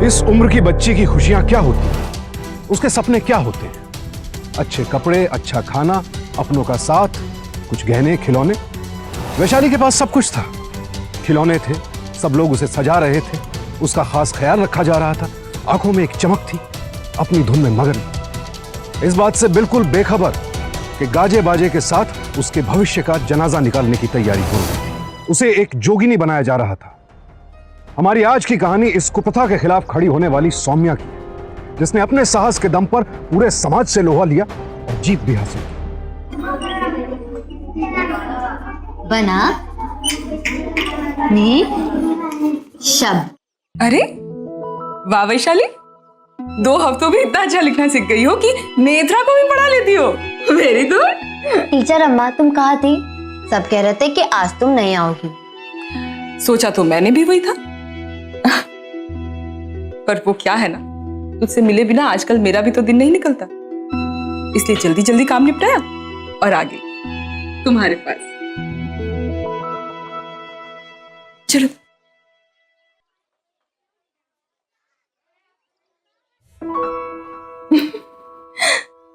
इस उम्र की बच्ची की खुशियां क्या होती हैं, उसके सपने क्या होते हैं? अच्छे कपड़े, अच्छा खाना, अपनों का साथ, कुछ गहने, खिलौने। वैशाली के पास सब कुछ था। खिलौने थे, सब लोग उसे सजा रहे थे, उसका खास ख्याल रखा जा रहा था, आंखों में एक चमक थी, अपनी धुन में मगन। इस बात से बिल्कुल बेखबर कि गाजे बाजे के साथ उसके भविष्य का जनाजा निकालने की तैयारी हो रही थी। उसे एक जोगिनी बनाया जा रहा था। हमारी आज की कहानी इस कुप्रथा के खिलाफ खड़ी होने वाली सौम्या की है, जिसने अपने साहस के दम पर पूरे समाज से लोहा लिया और जीत भी हासिल की। बना नी शब्द। अरे वाह वैशाली, 2 हफ्तों में इतना अच्छा लिखना सीख गई हो कि नेत्रा को भी पढ़ा लेती हो। Very good. टीचर अम्मा, तुम कहाँ थी? सब कह रहे थे कि आज तुम नहीं आओगी। सोचा तो मैंने भी वही था, पर वो क्या है ना, तुझसे मिले बिना आजकल मेरा भी तो दिन नहीं निकलता, इसलिए जल्दी जल्दी काम निपटाया और आ गई तुम्हारे पास। चलो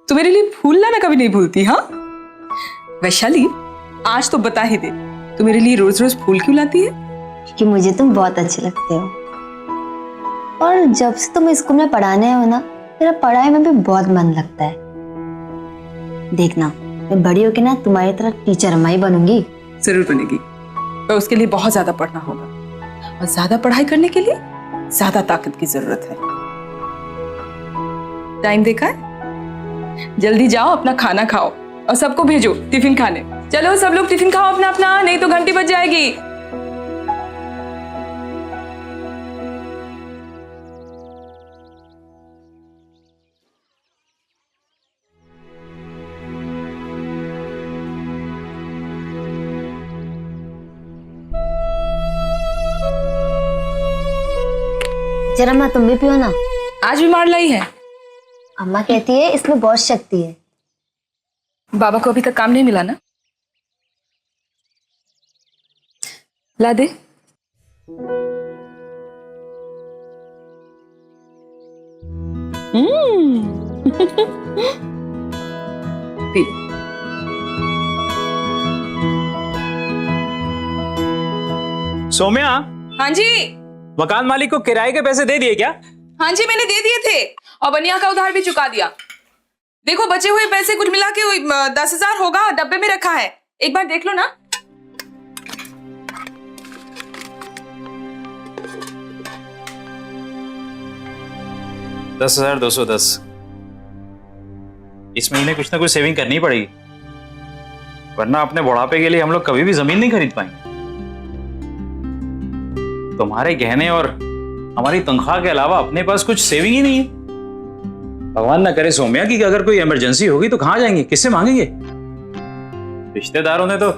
तू मेरे लिए फूल लाना कभी नहीं भूलती। हाँ वैशाली, आज तो बता ही दे, तू मेरे लिए रोज रोज फूल क्यों लाती है? क्योंकि मुझे तुम बहुत अच्छे लगते हो, और जब से तुम स्कूल में पढ़ाने हो ना, मेरा पढ़ाई में भी बहुत मन लगता है। देखना, मैं बड़ी होकर ना तुम्हारी तरह टीचर अम्मा ही बनूंगी। जरूर बनेगी, पर उसके लिए बहुत ज्यादा पढ़ना होगा, और ज्यादा पढ़ाई करने के लिए ज्यादा ताकत की जरूरत है। टाइम देखा है? जल्दी जाओ, अपना खाना खाओ और सबको भेजो टिफिन खाने। चलो सब लोग टिफिन खाओ अपना अपना, नहीं तो घंटी बज जाएगी। टीचर अम्मा, तुम भी पियो ना। आज भी मार लाई है? अम्मा कहती है इसमें बहुत शक्ति है। बाबा को अभी तक काम नहीं मिला ना? ला दे। पी। सौम्या, हाँ जी। मकान मालिक को किराए के पैसे दे दिए क्या? हाँ जी, मैंने दे दिए थे और बनिया का उधार भी चुका दिया। देखो बचे हुए पैसे कुल मिला के 10,000 होगा, डब्बे में रखा है, एक बार देख लो ना। $10,210। इस महीने कुछ ना कुछ सेविंग करनी पड़ेगी, वरना अपने बुढ़ापे के लिए हम लोग कभी भी जमीन नहीं खरीद पाएंगे। तुम्हारे गहने और हमारी तनख्वाह के अलावा अपने पास कुछ सेविंग ही नहीं है। भगवान ना करे सौम्या कि अगर कोई इमरजेंसी होगी तो कहां जाएंगे, किससे मांगेंगे? रिश्तेदारों ने तो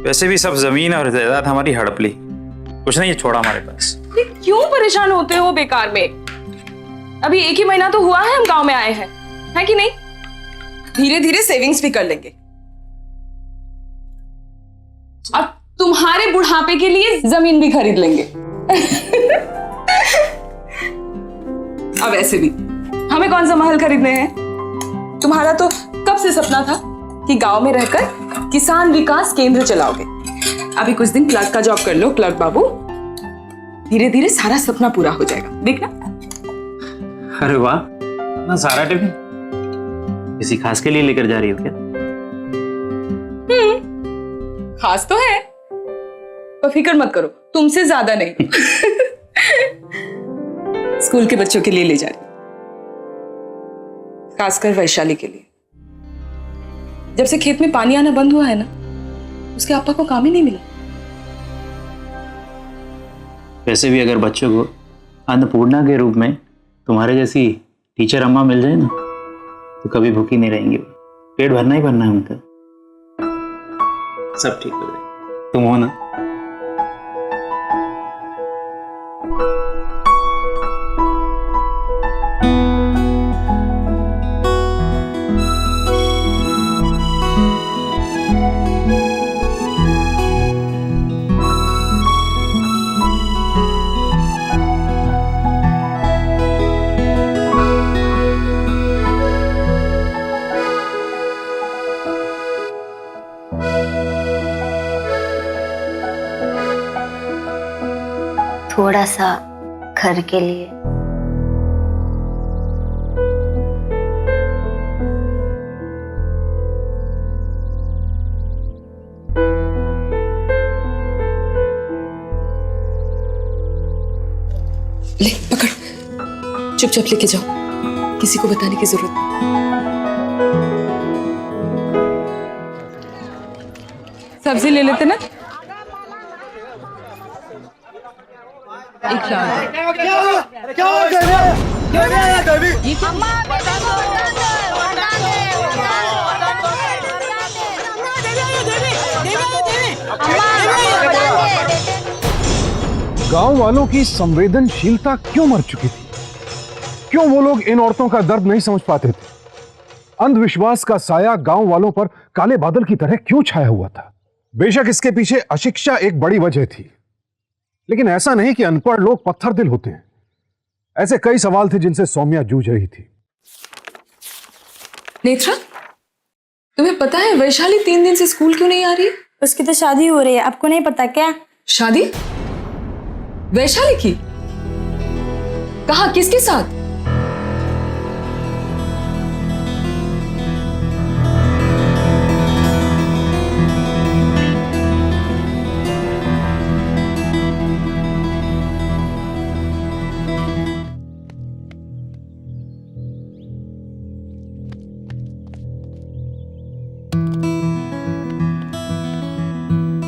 वैसे भी सब जमीन और जायदाद हमारी हड़प ली, कुछ नहीं छोड़ा हमारे पास। क्यों परेशान होते हो बेकार में? अभी 1 ही महीना तो हुआ है हम गांव में आए हैं, है कि नहीं? धीरे धीरे सेविंग्स भी कर लेंगे और तुम्हारे बुढ़ापे के लिए जमीन भी खरीद लेंगे। अब ऐसे भी हमें कौन सा महल खरीदने हैं? तुम्हारा तो कब से सपना था कि गांव में रहकर किसान विकास केंद्र चलाओगे। अभी कुछ दिन क्लर्क का जॉब कर लो क्लर्क बाबू, धीरे धीरे सारा सपना पूरा हो जाएगा, देखना। अरे वाह, इतना सारा टिफिन किसी खास के लिए लेकर जा रही हो क्या? खास तो है, पर फिक्र मत करो, तुमसे ज्यादा नहीं। स्कूल के बच्चों के लिए ले जा रही, खासकर वैशाली के लिए। जब से खेत में पानी आना बंद हुआ है ना, उसके पापा को काम ही नहीं मिला। वैसे भी अगर बच्चों को अन्नपूर्णा के रूप में तुम्हारे जैसी टीचर अम्मा मिल जाए ना, तो कभी भूखी नहीं रहेंगे। पेट भरना ही भरना है उनका। सब ठीक हो जाएगा, तुम हो ना? थोड़ा सा घर के लिए। ले पकड़, चुपचाप लेके जाओ, किसी को बताने की जरूरत नहीं। सब्जी ले लेते ना, एक गांव वालों की संवेदनशीलता क्यों मर चुकी थी? क्यों वो लोग इन औरतों का दर्द नहीं समझ पाते थे? अंधविश्वास का साया गांव वालों पर काले बादल की तरह क्यों छाया हुआ था? बेशक इसके पीछे अशिक्षा एक बड़ी वजह थी, लेकिन ऐसा नहीं कि अनपढ़ लोग पत्थर दिल होते हैं। ऐसे कई सवाल थे जिनसे सौम्या जूझ रही थी। नेत्रा, तुम्हें पता है वैशाली 3 दिन से स्कूल क्यों नहीं आ रही? उसकी तो शादी हो रही है, आपको नहीं पता क्या? शादी? वैशाली की? कहाँ, किसके साथ?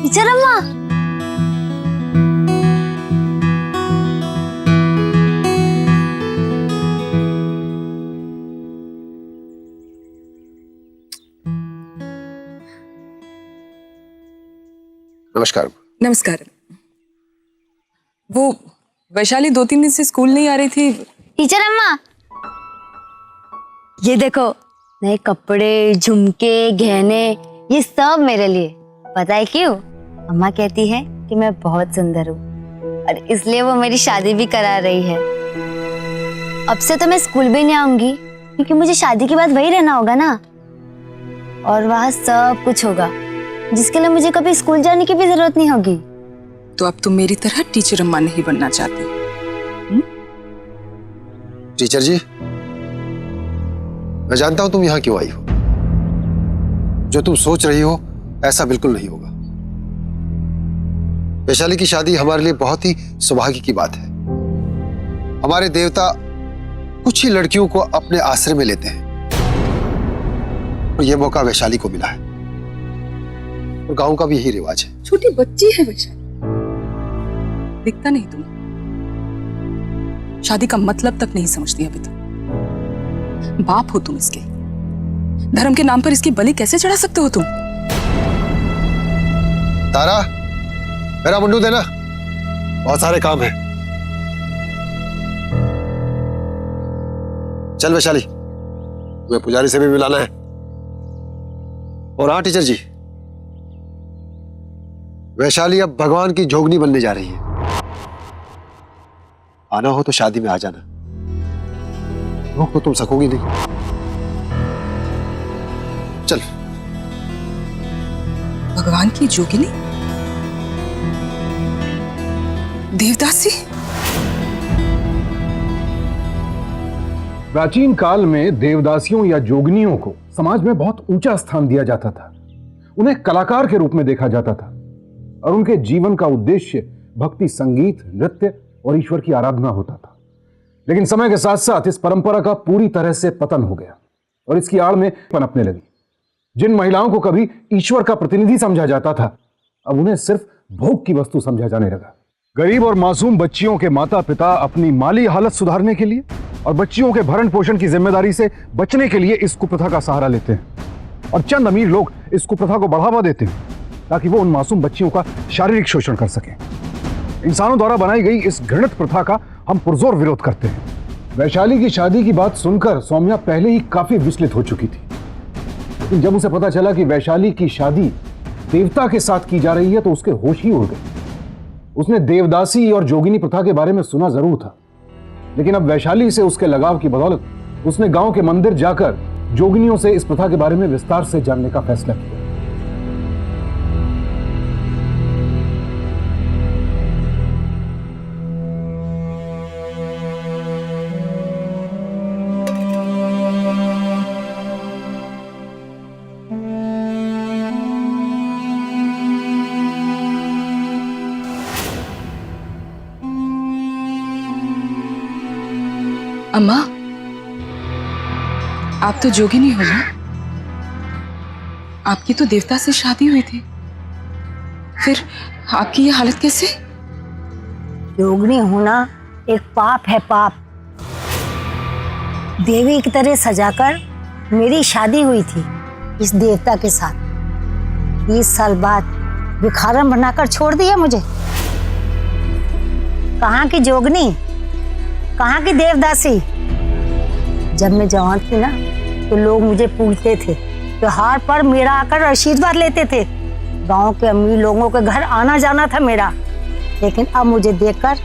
टीचर अम्मा, नमस्कार। नमस्कार। वो वैशाली 2-3 दिन से स्कूल नहीं आ रही थी। टीचर अम्मा, ये देखो, नए कपड़े, झुमके, गहने, ये सब मेरे लिए। पता है क्यों? अम्मा कहती है कि मैं बहुत सुंदर हूँ और इसलिए वो मेरी शादी भी करा रही है। अब से तो मैं स्कूल भी नहीं आऊंगी, क्योंकि मुझे शादी के बाद वही रहना होगा ना, और वहाँ सब कुछ होगा जिसके लिए मुझे कभी स्कूल जाने की भी जरूरत नहीं होगी। तो अब तुम मेरी तरह टीचर अम्मा नहीं बनना चाहती? टीचर जी, मैं जानता हूं तुम यहां क्यों आई हो। जो तुम सोच रही हो ऐसा बिल्कुल नहीं होगा। वैशाली की शादी हमारे लिए बहुत ही सौभाग्य की बात है। हमारे देवता कुछ ही लड़कियों को अपने आश्रय में लेते हैं, और यह मौका वैशाली को मिला है, और गांव का भी यही रिवाज है। छोटी बच्ची है वैशाली, दिखता नहीं तुम? शादी का मतलब तक नहीं समझती अभी तक। बाप हो तुम इसके, धर्म के नाम पर इसकी बलि कैसे चढ़ा सकते हो तुम? तारा, मेरा मुंडू देना, बहुत सारे काम हैं। चल वैशाली, तुम्हें पुजारी से भी मिलाना है। और हाँ टीचर जी, वैशाली अब भगवान की जोगनी बनने जा रही है। आना हो तो शादी में आ जाना, रोक तो तुम सकोगी नहीं। चल। भगवान की जोगिनी? देवदासी? प्राचीन काल में देवदासियों या जोगनियों को समाज में बहुत ऊंचा स्थान दिया जाता था। उन्हें कलाकार के रूप में देखा जाता था, और उनके जीवन का उद्देश्य भक्ति, संगीत, नृत्य और ईश्वर की आराधना होता था। लेकिन समय के साथ साथ इस परंपरा का पूरी तरह से पतन हो गया, और इसकी आड़ में पनपने लगी। जिन महिलाओं को कभी ईश्वर का प्रतिनिधि समझा जाता था, अब उन्हें सिर्फ भोग की वस्तु समझा जाने लगा। गरीब और मासूम बच्चियों के माता पिता अपनी माली हालत सुधारने के लिए और बच्चियों के भरण पोषण की जिम्मेदारी से बचने के लिए इस कुप्रथा का सहारा लेते हैं, और चंद अमीर लोग इस कुप्रथा को बढ़ावा देते हैं ताकि वो उन मासूम बच्चियों का शारीरिक शोषण कर सकें। इंसानों द्वारा बनाई गई इस घृणित प्रथा का हम पुरजोर विरोध करते हैं। वैशाली की शादी की बात सुनकर सौम्या पहले ही काफी विचलित हो चुकी थी, लेकिन जब उसे पता चला कि वैशाली की शादी देवता के साथ की जा रही है तो उसके होश ही उड़ गए। उसने देवदासी और जोगिनी प्रथा के बारे में सुना जरूर था, लेकिन अब वैशाली से उसके लगाव की बदौलत उसने गांव के मंदिर जाकर जोगिनियों से इस प्रथा के बारे में विस्तार से जानने का फैसला किया। अम्मा, आप तो जोगिनी हो ना? आपकी तो देवता से शादी हुई थी, फिर आपकी ये हालत कैसे? योगिनी होना एक पाप है, पाप। देवी की तरह सजाकर मेरी शादी हुई थी इस देवता के साथ। 20 साल बाद भिखारन बनाकर छोड़ दिया मुझे। कहाँ की जोगनी, कहाँ की देवदासी। जब मैं जवान थी ना तो लोग मुझे पूछते थे, त्योहार पर मेरा आकर आशीर्वाद लेते थे। गांव के अमीर लोगों के घर आना जाना था मेरा। लेकिन अब मुझे देखकर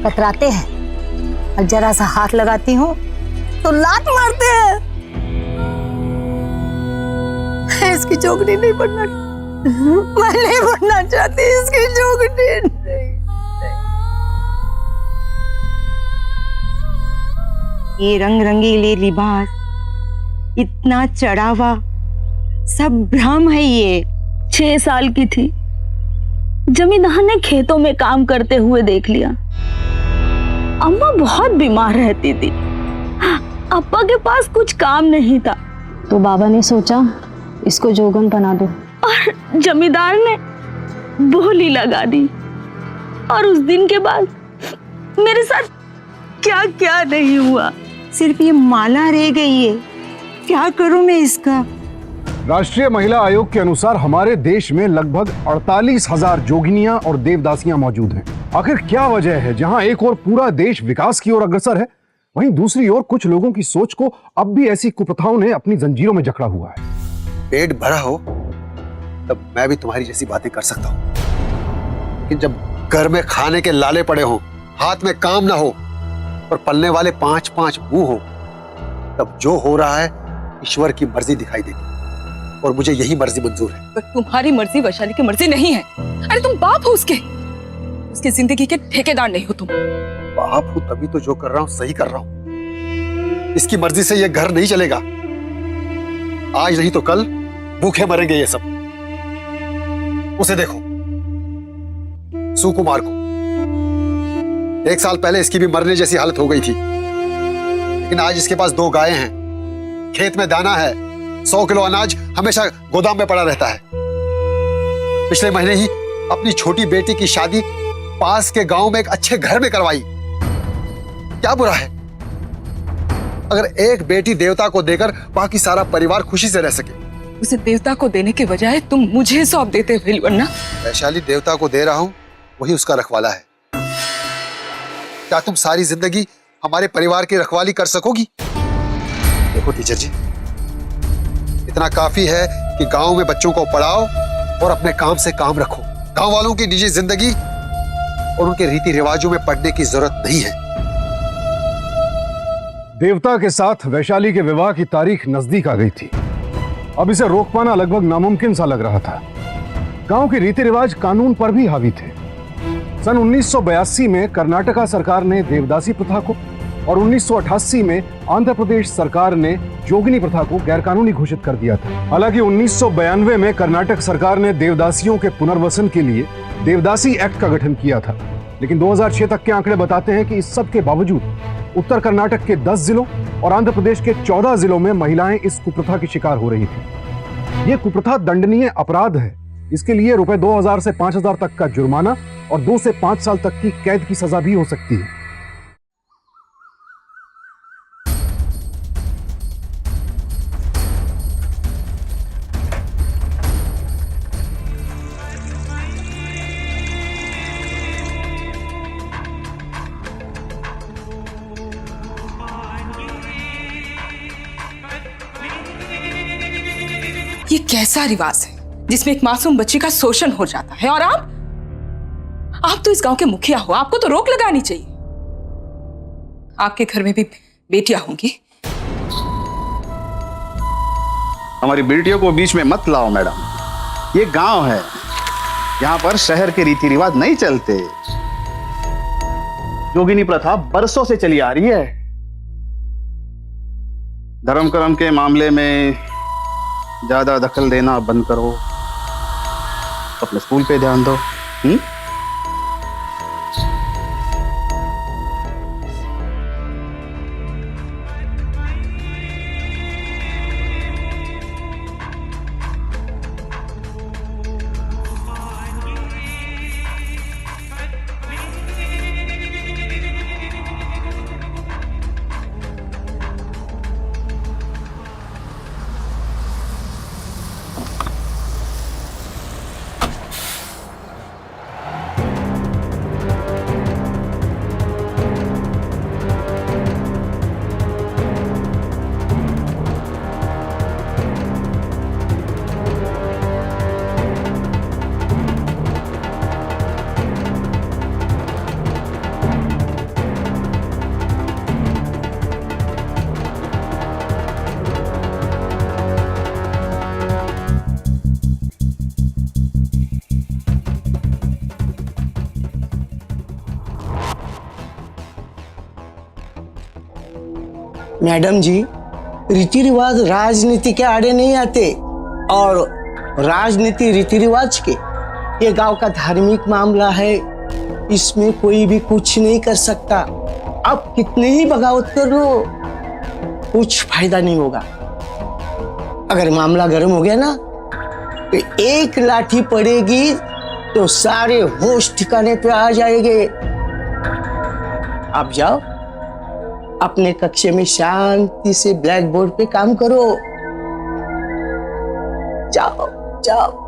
कतराते हैं और जरा सा हाथ लगाती हूँ तो लात मारते हैं। मैं इसकी जोगनी नहीं बनना, मैं नहीं बनना चाहती इसकी जोगनी। ये रंग रंगीले लिबास, इतना चढ़ावा, सब भ्रम है ये। 6 साल की थी, जमींदार ने खेतों में काम करते हुए देख लिया। अम्मा बहुत बीमार रहती थी, अप्पा के पास कुछ काम नहीं था, तो बाबा ने सोचा इसको जोगन बना दो। और जमींदार ने बोली लगा दी। और उस दिन के बाद मेरे साथ क्या क्या नहीं हुआ। सिर्फ ये माला रह गई है, क्या करूं मैं इसका? राष्ट्रीय महिला आयोग के अनुसार हमारे देश में लगभग 48,000 जोगिनियां और देवदासियां मौजूद हैं। आखिर क्या वजह है, जहां एक ओर पूरा देश विकास की ओर अग्रसर है, वहीं दूसरी ओर कुछ लोगों की सोच को अब भी ऐसी कुप्रथाओं ने अपनी जंजीरों में जकड़ा हुआ है। पेट भरा हो तब मैं भी तुम्हारी जैसी बातें कर सकता हूं, लेकिन जब घर में खाने के लाले पड़े हो, हाथ में काम ना हो और पलने वाले 5-5 मुंह हो, तब जो हो रहा है ईश्वर की मर्जी दिखाई देती और मुझे यही मर्जी मंजूर है। पर तुम्हारी मर्जी वैशाली की मर्जी नहीं है। अरे तुम बाप हो उसके जिंदगी के ठेकेदार नहीं हो तुम। बाप हूं तभी तो जो कर रहा हूं सही कर रहा हूं। इसकी मर्जी से ये घर नहीं चलेगा। आज नहीं तो कल भूखे मरेंगे ये सब। उसे देखो, सुकुमार को। 1 साल पहले इसकी भी मरने जैसी हालत हो गई थी, लेकिन आज इसके पास 2 गायें हैं, खेत में दाना है, 100 किलो अनाज हमेशा गोदाम में पड़ा रहता है। पिछले महीने ही अपनी छोटी बेटी की शादी पास के गांव में एक अच्छे घर में करवाई। क्या बुरा है अगर एक बेटी देवता को देकर बाकी सारा परिवार खुशी से रह सके? उसे देवता को देने के बजाय तुम मुझे सौंप देते हुए वरना। वैशाली देवता को दे रहा हूं, वही उसका रखवाला है। क्या तुम सारी जिंदगी हमारे परिवार की रखवाली कर सकोगी? देखो टीचर जी, इतना काफी है कि गांव में बच्चों को पढ़ाओ और अपने काम से काम रखो। गांव वालों की निजी जिंदगी और उनके रीति रिवाजों में पड़ने की जरूरत नहीं है। देवता के साथ वैशाली के विवाह की तारीख नजदीक आ गई थी। अब इसे रोक पाना लगभग नामुमकिन सा लग रहा था। गांव के रीति रिवाज कानून पर भी हावी थे। सन 1982 में कर्नाटका सरकार ने देवदासी प्रथा को और 1988 में आंध्र प्रदेश सरकार ने जोगिनी प्रथा को गैरकानूनी घोषित कर दिया था। हालांकि 1992 में कर्नाटक सरकार ने देवदासियों के पुनर्वसन के लिए देवदासी एक्ट का गठन किया था, लेकिन 2006 तक के आंकड़े बताते हैं कि इस सब के बावजूद उत्तर कर्नाटक के 10 जिलों और आंध्र प्रदेश के 14 जिलों में महिलाएं इस कुप्रथा की शिकार हो रही थी। यह कुप्रथा दंडनीय अपराध है। इसके लिए रुपए 2000 से 5000 तक का जुर्माना और 2 से 5 साल तक की कैद की सजा भी हो सकती है। ये कैसा रिवाज है जिसमें एक मासूम बच्ची का शोषण हो जाता है? और आप तो इस गांव के मुखिया हो, आपको तो रोक लगानी चाहिए। आपके घर में भी बेटियां होंगी। हमारी बेटियों को बीच में मत लाओ मैडम, ये गांव है, यहाँ पर शहर के रीति रिवाज नहीं चलते। जोगिनी प्रथा बरसों से चली आ रही है। धर्म कर्म के मामले में ज्यादा दखल देना बंद करो, अपने स्कूल पे ध्यान दो। मैडम जी, रीति रिवाज राजनीति के आड़े नहीं आते और राजनीति रीति रिवाज के। ये गांव का धार्मिक मामला है, इसमें कोई भी कुछ नहीं कर सकता। आप कितने ही बगावत कर लो, कुछ फायदा नहीं होगा। अगर मामला गर्म हो गया ना तो एक लाठी पड़ेगी तो सारे होश ठिकाने पे आ जाएंगे। आप जाओ अपने कक्ष में शांति से ब्लैक बोर्ड पे काम करो। जाओ जाओ।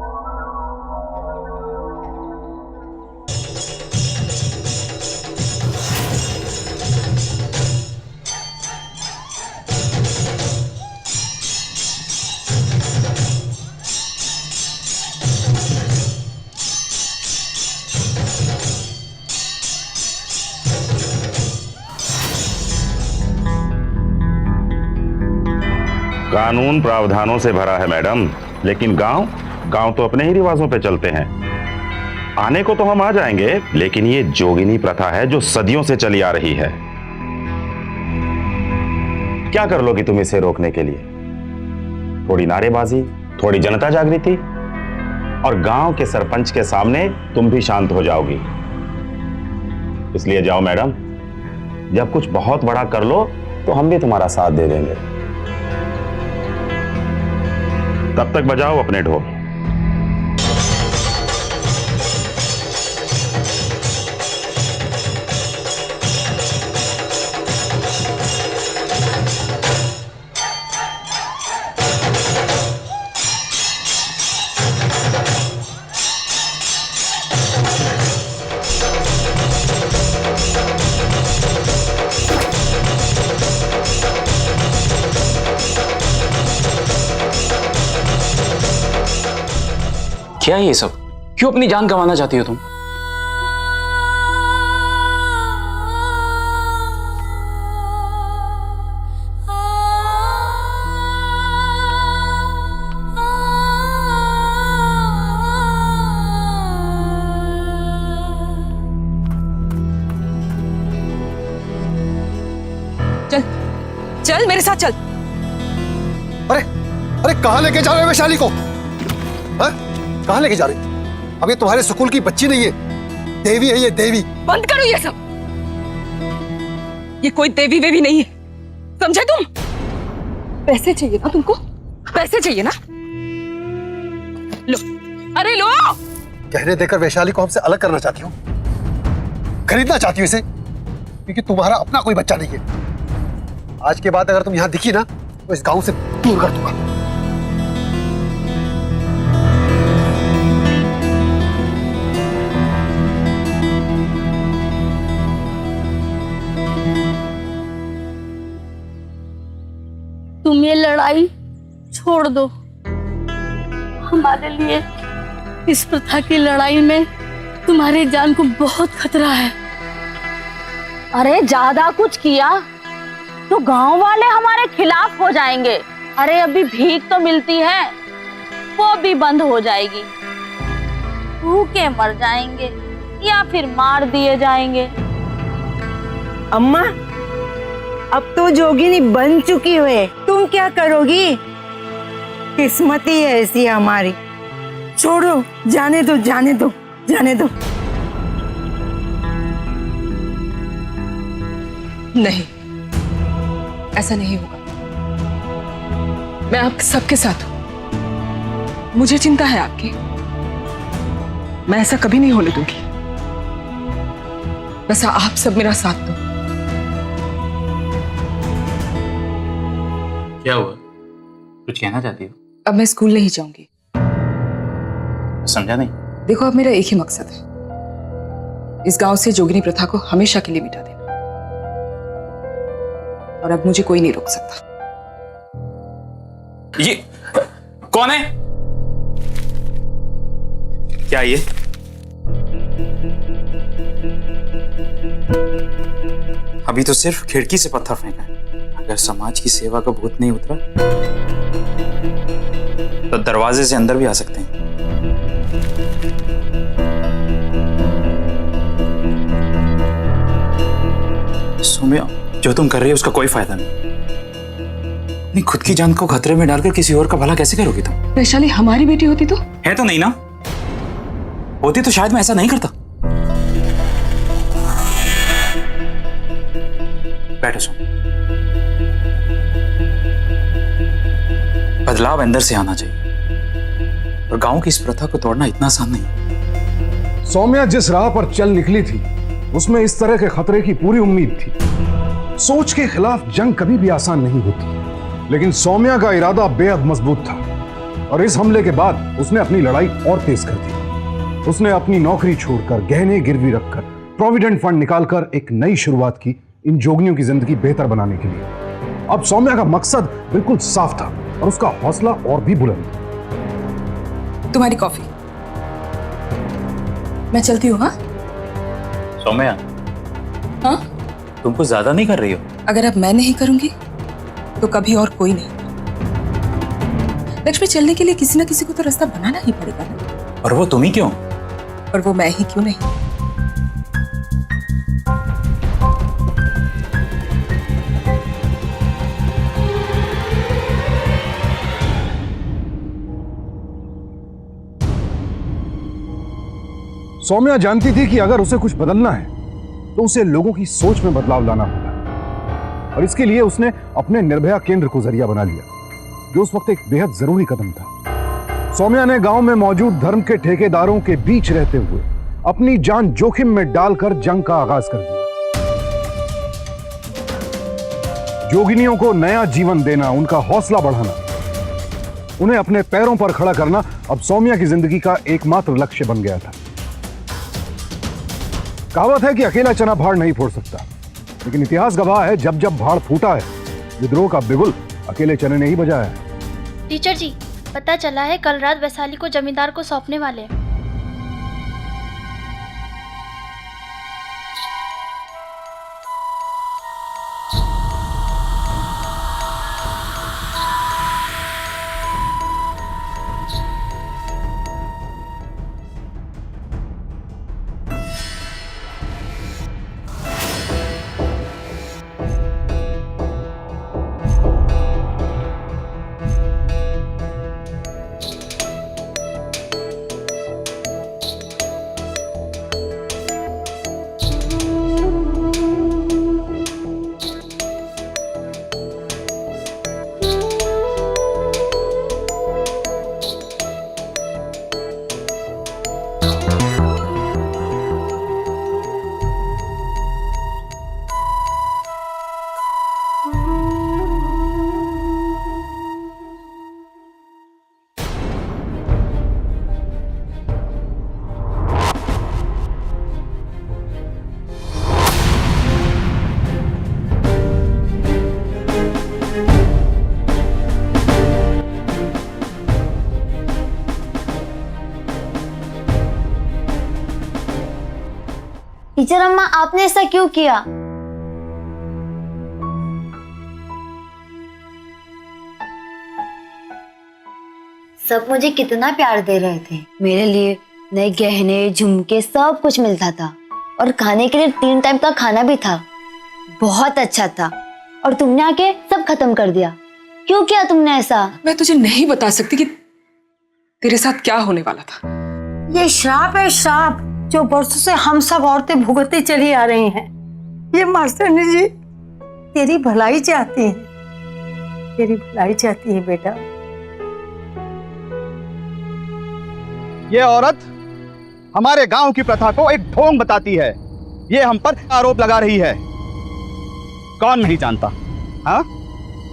कानून प्रावधानों से भरा है मैडम, लेकिन गांव तो अपने ही रिवाजों पे चलते हैं। आने को तो हम आ जाएंगे, लेकिन ये जोगिनी प्रथा है जो सदियों से चली आ रही है। क्या कर लोगी तुम इसे रोकने के लिए? थोड़ी नारेबाजी, थोड़ी जनता जागृति, और गांव के सरपंच के सामने तुम भी शांत हो जाओगी। इसलिए जाओ मैडम, जब कुछ बहुत बड़ा कर लो तो हम भी तुम्हारा साथ दे देंगे। तब तक बजाओ अपने ढोल। क्या है ये सब? क्यों अपनी जान गंवाना चाहती हो तुम? चल चल मेरे साथ चल। अरे अरे कहां लेके जा रहे हो वैशाली को? हाँ? कहां लेके जा रहे? अब ये तुम्हारे स्कूल की बच्ची नहीं है, देवी है ये, देवी। बंद करो ये सब। ये कोई देवी वेवी नहीं है, समझे तुम? पैसे चाहिए ना तुमको? पैसे चाहिए ना? लो, अरे लो। गहने देकर वैशाली को हमसे अलग करना चाहती हो, खरीदना चाहती हो इसे, क्योंकि तुम्हारा अपना कोई बच्चा नहीं है। आज के बाद अगर तुम यहां दिखी ना तो इस गांव से दूर कर दूंगा। तुम ये लड़ाई छोड़ दो। हमारे लिए इस प्रथा की लड़ाई में तुम्हारी जान को बहुत खतरा है। अरे ज्यादा कुछ किया तो गांव वाले हमारे खिलाफ हो जाएंगे। अरे अभी भीख तो मिलती है, वो भी बंद हो जाएगी। भूखे मर जाएंगे या फिर मार दिए जाएंगे। अम्मा, अब तो जोगिनी बन चुकी है, तुम क्या करोगी? किस्मत ही ऐसी है हमारी। छोड़ो, जाने दो जाने दो जाने दो। नहीं, ऐसा नहीं होगा। मैं आप सबके साथ हूं, मुझे चिंता है आपकी। मैं ऐसा कभी नहीं होने दूंगी। बस आप सब मेरा साथ दो। क्या हुआ? कुछ कहना चाहती हो? अब मैं स्कूल नहीं जाऊंगी। समझा नहीं। देखो, अब मेरा एक ही मकसद है, इस गांव से जोगिनी प्रथा को हमेशा के लिए मिटा देना। और अब मुझे कोई नहीं रोक सकता। ये कौन है? क्या ये? अभी तो सिर्फ खिड़की से पत्थर फेंका है। अगर समाज की सेवा का भूत नहीं उतरा तो दरवाजे से अंदर भी आ सकते हैं। सौम्या, जो तुम कर रही हो उसका कोई फायदा नहीं। नहीं, खुद की जान को खतरे में डालकर किसी और का भला कैसे करोगी तुम? वैशाली हमारी बेटी होती तो? है तो नहीं ना, होती तो शायद मैं ऐसा नहीं करता। बैठो सुन, बदलाव अंदर से आना चाहिए और गांव की इस प्रथा को तोड़ना इतना आसान नहीं। सौम्या जिस राह पर चल निकली थी उसमें इस तरह के खतरे की पूरी उम्मीद थी। सोच के खिलाफ जंग कभी भी आसान नहीं होती, लेकिन सौम्या का इरादा बेहद मजबूत था और इस हमले के बाद उसने अपनी लड़ाई और तेज कर दी। उसने अपनी नौकरी छोड़कर, गहने गिरवी रखकर, प्रोविडेंट फंड निकालकर एक नई शुरुआत की इन जोगनियों की जिंदगी बेहतर बनाने के लिए। अब सौम्या का मकसद बिल्कुल साफ था और उसका हौसला और भी बुलंद। तुम्हारी कॉफी। मैं चलती हूँ। हाँ सौम्या, हाँ, तुम कुछ ज्यादा नहीं कर रही हो? अगर अब मैं नहीं करूंगी तो कभी और कोई नहीं। लक्ष्मी, चलने के लिए किसी ना किसी को तो रास्ता बनाना ही पड़ेगा ना। और वो तुम ही क्यों? और वो मैं ही क्यों नहीं? सौम्या जानती थी कि अगर उसे कुछ बदलना है तो उसे लोगों की सोच में बदलाव लाना होगा और इसके लिए उसने अपने निर्भया केंद्र को जरिया बना लिया, जो उस वक्त एक बेहद जरूरी कदम था। सौम्या ने गांव में मौजूद धर्म के ठेकेदारों के बीच रहते हुए अपनी जान जोखिम में डालकर जंग का आगाज कर दिया। जोगिनियों को नया जीवन देना, उनका हौसला बढ़ाना, उन्हें अपने पैरों पर खड़ा करना अब सौम्या की जिंदगी का एकमात्र लक्ष्य बन गया था। कहावत है कि अकेला चना भाड़ नहीं फोड़ सकता, लेकिन इतिहास गवाह है जब जब भाड़ फूटा है, विद्रोह का बिगुल अकेले चने ने ही बजाया है। टीचर जी, पता चला है कल रात वैशाली को जमींदार को सौंपने वाले हैं। टीचर अम्मा, आपने ऐसा क्यों किया? सब मुझे कितना प्यार दे रहे थे, मेरे लिए नए गहने, झुमके, सब कुछ मिलता था और खाने के लिए 3 टाइम का खाना भी था। बहुत अच्छा था और तुमने आके सब खत्म कर दिया। क्यों किया तुमने ऐसा? मैं तुझे नहीं बता सकती कि तेरे साथ क्या होने वाला था। ये श्राप है, श्राप जो बरसों से हम सब औरतें भुगतती चली आ रही हैं। ये मास्टरनी जी तेरी भलाई चाहती है, तेरी भलाई चाहती है बेटा। ये औरत हमारे गांव की प्रथा को एक ढोंग बताती है। ये हम पर आरोप लगा रही है। कौन नहीं जानता? हाँ,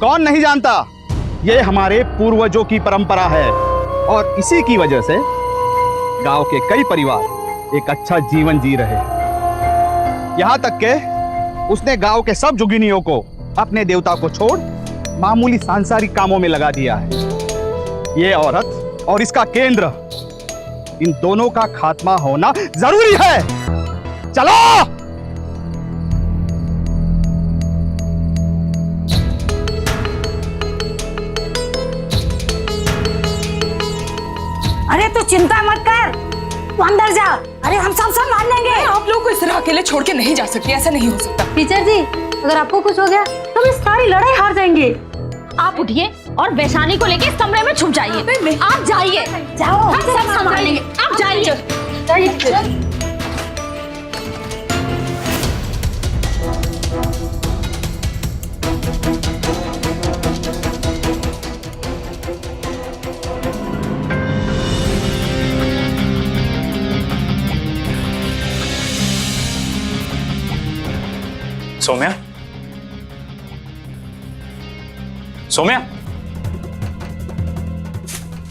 कौन नहीं जानता? ये हमारे पूर्वजों की परंपरा है और इसी की वजह से गांव के कई परिवार एक अच्छा जीवन जी रहे हैं। यहां तक के उसने गांव के सब जोगिनियों को अपने देवता को छोड़ मामूली सांसारिक कामों में लगा दिया है। ये औरत और इसका केंद्र, इन दोनों का खात्मा होना जरूरी है। चलो। अरे तू चिंता मत कर, तू अंदर जा। अरे हम सब संभाल लेंगे। आप लोग को इस तरह अकेले छोड़ के नहीं जा सकती, ऐसा नहीं हो सकता। टीचर जी, अगर आपको कुछ हो गया तो हम सारी लड़ाई हार जाएंगे। आप उठिए और वैशाली को लेके इस कमरे में छुप जाइए। आप जाइए, जाओ, हम सब संभालेंगे। आप जाइए। सौम्या, सौम्या,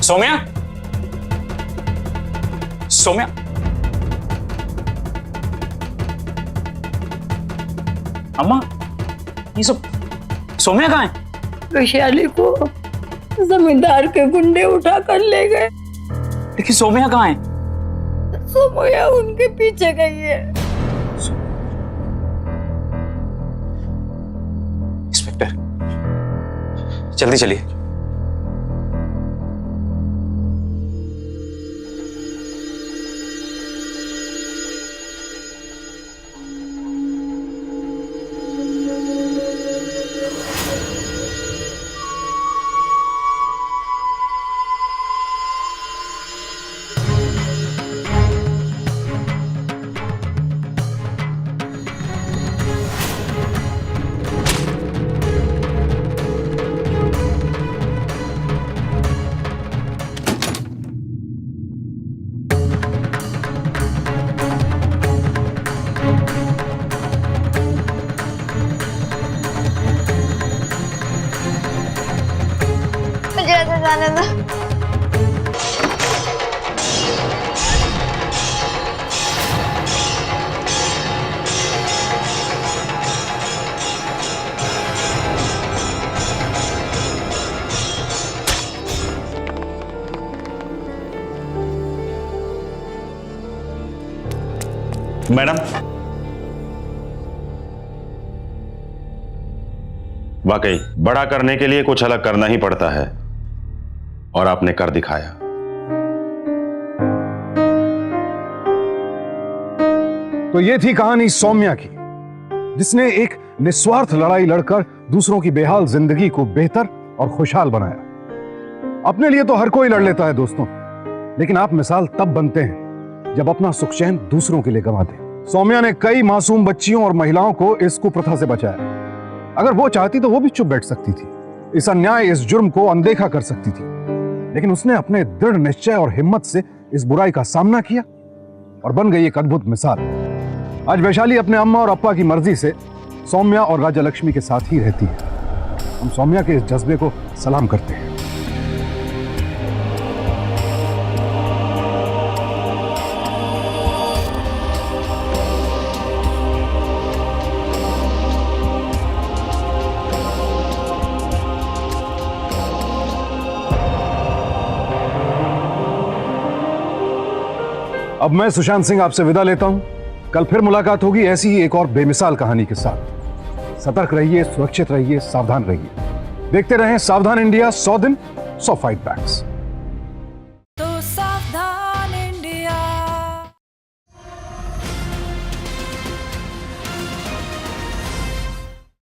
सौम्या, सौम्या। अम्मा, ये सब सौम्या कहाँ है? वैशाली को जमींदार के गुंडे उठा कर ले गए। लेकिन सौम्या कहाँ है? सोमया उनके पीछे गई है। इंस्पेक्टर, जल्दी चलिए। जाने दो। मैडम, वाकई बड़ा करने के लिए कुछ अलग करना ही पड़ता है और आपने कर दिखाया। तो ये थी कहानी सौम्या की, जिसने एक निस्वार्थ लड़ाई लड़कर दूसरों की बेहाल जिंदगी को बेहतर और खुशहाल बनाया। अपने लिए तो हर कोई लड़ लेता है दोस्तों, लेकिन आप मिसाल तब बनते हैं जब अपना सुख चैन दूसरों के लिए गंवा दें। सौम्या ने कई मासूम बच्चियों और महिलाओं को इस कुप्रथा से बचाया। अगर वो चाहती तो वो भी चुप बैठ सकती थी, इस अन्याय, इस जुर्म को अनदेखा कर सकती थी, लेकिन उसने अपने दृढ़ निश्चय और हिम्मत से इस बुराई का सामना किया और बन गई एक अद्भुत मिसाल। आज वैशाली अपने अम्मा और अप्पा की मर्जी से सौम्या और राजा लक्ष्मी के साथ ही रहती है। हम सौम्या के इस जज्बे को सलाम करते हैं। अब मैं सुशांत सिंह आपसे विदा लेता हूं। कल फिर मुलाकात होगी ऐसी ही एक और बेमिसाल कहानी के साथ। सतर्क रहिए, सुरक्षित रहिए, सावधान रहिए। देखते रहें सावधान इंडिया। 100 दिन 100 फाइट बैक्स।